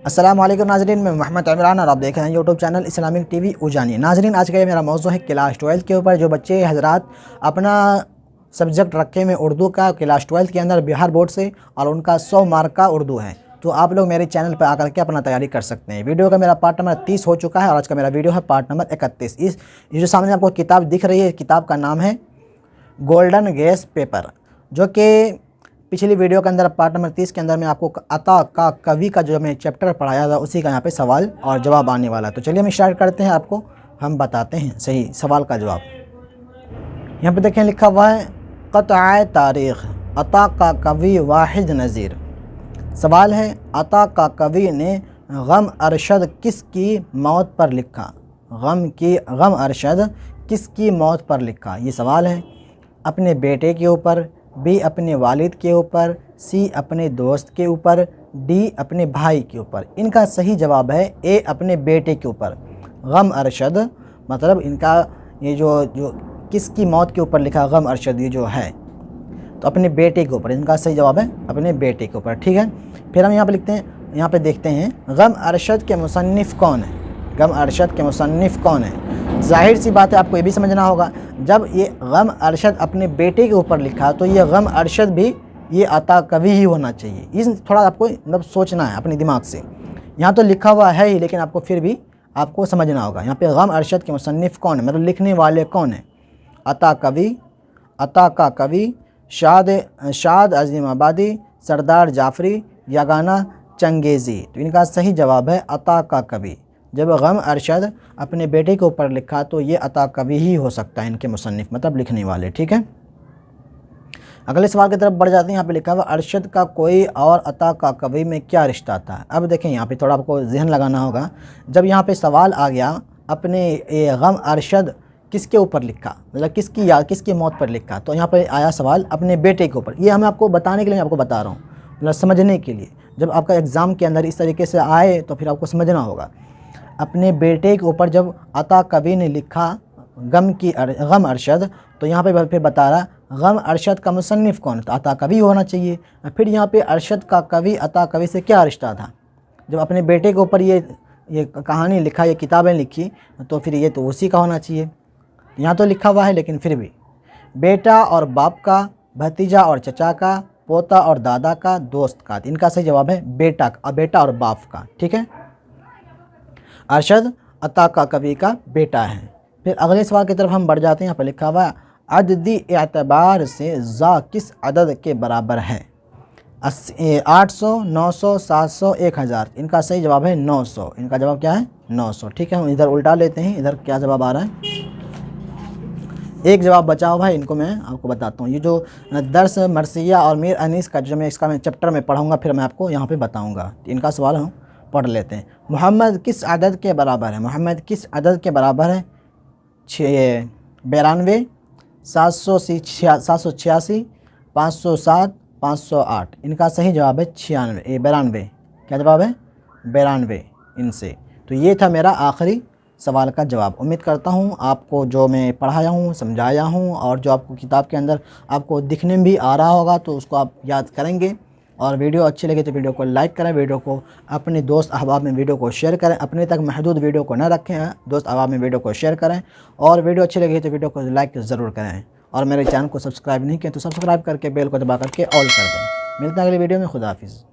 अस्सलाम वालेकुम नाज़रीन, मैं मोहम्मद इमरान और आप देख रहे हैं यूट्यूब चैनल इस्लामिक टीवी उजानी। नाज़रीन, आज का ये मेरा मौज़ू है क्लास 12 के ऊपर। जो बच्चे हज़रात अपना सब्जेक्ट रखे में उर्दू का क्लास 12 के अंदर बिहार बोर्ड से और उनका 100 मार्क का उर्दू है, तो आप लोग मेरे चैनल पर आकर के अपना तैयारी कर सकते हैं। वीडियो का मेरा पार्ट नंबर 30 हो चुका है और आज का मेरा वीडियो है पार्ट नंबर 31। ये जो सामने आपको किताब दिख रही है, किताब का नाम है गोल्डन गैस पेपर, जो कि पिछली वीडियो के अंदर पार्ट नंबर 30 के अंदर मैं आपको अता का कवि का जो मैं चैप्टर पढ़ाया था उसी का यहाँ पे सवाल और जवाब आने वाला है। तो चलिए हम स्टार्ट करते हैं, आपको हम बताते हैं सही सवाल का जवाब। यहाँ पे देखें लिखा हुआ है क़त्अ तारीख़ अता का कवि वाहिद नज़ीर। सवाल है अता का कवि ने गम अरशद किसकी मौत पर लिखा। गम अरशद किसकी मौत पर लिखा, ये सवाल है। अपने बेटे के ऊपर, बी अपने वालिद के ऊपर, सी अपने दोस्त के ऊपर, डी अपने भाई के ऊपर। इनका सही जवाब है ए अपने बेटे के ऊपर। गम अरशद मतलब इनका ये जो किसकी मौत के ऊपर लिखा गम अरशद, ये जो है तो अपने बेटे के ऊपर। इनका सही जवाब है अपने बेटे के ऊपर, ठीक है। फिर हम यहाँ पे लिखते हैं, यहाँ पे देखते हैं गम अरशद के मुसन्निफ़ कौन है। गम अरशद के मुसन्निफ़ कौन है। ज़ाहिर सी बात है, आपको ये भी समझना होगा, जब ये गम अरशद अपने बेटे के ऊपर लिखा तो ये गम अरशद भी ये अता कवि ही होना चाहिए। इस थोड़ा आपको मतलब सोचना है अपने दिमाग से। यहाँ तो लिखा हुआ है ही, लेकिन आपको फिर भी आपको समझना होगा। यहाँ पे गम अरशद के मुसन्निफ़ कौन है, मतलब लिखने वाले कौन है। अता कवि, अता का कवि शाद अज़ीम आबादी, सरदार जाफरी, यगाना चंगेज़ी। तो इनका सही जवाब है अता का कवि। जब गम अरशद अपने बेटे के ऊपर लिखा तो ये अता कवि ही हो सकता है, इनके मुसन्निफ़ मतलब लिखने वाले, ठीक है। अगले सवाल की तरफ बढ़ जाते हैं। यहाँ पे लिखा हुआ अरशद का कोई और अता का कवि में क्या रिश्ता था। अब देखें यहाँ पे थोड़ा आपको जहन लगाना होगा। जब यहाँ पे सवाल आ गया अपने गम अरशद किसके ऊपर लिखा, मतलब किसकी मौत पर लिखा, तो यहाँ पे आया सवाल अपने बेटे के ऊपर। ये हमें आपको बताने के लिए आपको बता रहा हूँ, मतलब समझने के लिए। जब आपका एग्ज़ाम के अंदर इस तरीके से आए तो फिर आपको समझना होगा। अपने बेटे के ऊपर जब अता कवि ने लिखा गम अरशद, तो यहाँ पे फिर बता रहा गम अरशद का मुसन्निफ़ कौन, तो अता कवि होना चाहिए। फिर यहाँ पे अरशद का कवि अता कवि से क्या रिश्ता था। जब अपने बेटे के ऊपर ये कहानी लिखा, ये किताबें लिखी, तो फिर ये तो उसी का होना चाहिए। यहाँ तो लिखा हुआ है, लेकिन फिर भी बेटा और बाप का, भतीजा और चचा का, पोता और दादा का, दोस्त का। इनका सही जवाब है बेटा और बाप का, ठीक है। अरशद अता का कवि का बेटा है। फिर अगले सवाल की तरफ हम बढ़ जाते हैं। यहाँ पर लिखा हुआ अददी एतबार से ज़ा किस अदद के बराबर है। 800, 900, 700, 1000। इनका सही जवाब है 900। इनका जवाब क्या है 900, ठीक है। हम इधर उल्टा लेते हैं, इधर क्या जवाब आ रहा है। एक जवाब बचा हुआ है, इनको मैं आपको बताता हूँ। ये जो दर्स मरसिया और मीर अनीस का जो मैं चैप्टर में पढ़ाऊँगा, फिर मैं आपको यहाँ पर बताऊँगा। इनका सवाल हम पढ़ लेते हैं। मोहम्मद किस अदद के बराबर है। मोहम्मद किस अदद के बराबर है। 92, 786, 507, 508। इनका सही जवाब है 92। क्या जवाब है 92 इनसे। तो ये था मेरा आखिरी सवाल का जवाब। उम्मीद करता हूँ आपको जो मैं पढ़ाया हूँ, समझाया हूँ और जो आपको किताब के अंदर आपको दिखने में भी आ रहा होगा, तो उसको आप याद करेंगे। और वीडियो अच्छी लगे तो वीडियो को लाइक करें, वीडियो को अपने दोस्त अहबाब में वीडियो को शेयर करें। अपने तक महदूद वीडियो को न रखें, दोस्त अहबाब में वीडियो को शेयर करें। और वीडियो अच्छी लगी तो वीडियो को लाइक ज़रूर करें। और मेरे चैनल को सब्सक्राइब नहीं किया तो सब्सक्राइब करके बेल को दबा करके ऑल कर दें। मिलते हैं अगली वीडियो में। खुदा हाफिज़।